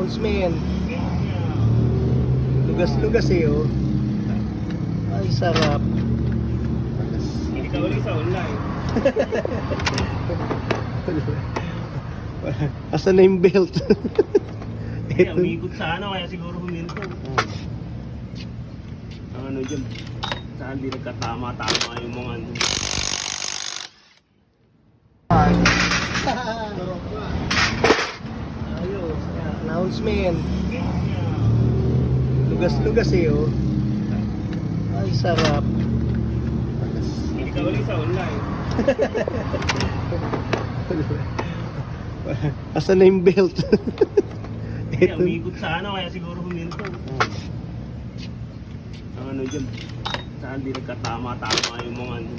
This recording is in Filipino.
announcement. Lugas-lugas eh, oh. Ay, sarap. Hindi ka ulit sa online. Asan na yung belt? Kaya umikot sa ano, kaya siguro huminto. Ang ano dyan, saan di nagkatama-tama yung mga ano. Ayos, announcement. Lugas-lugas eh, oh. Ay, sarap. Hindi ka ulit sa online. Asan na yung belt? Kaya umikot sa ano, kaya siguro huminto. Ang ano dyan, saan di nagkatama-tama yung mga ano.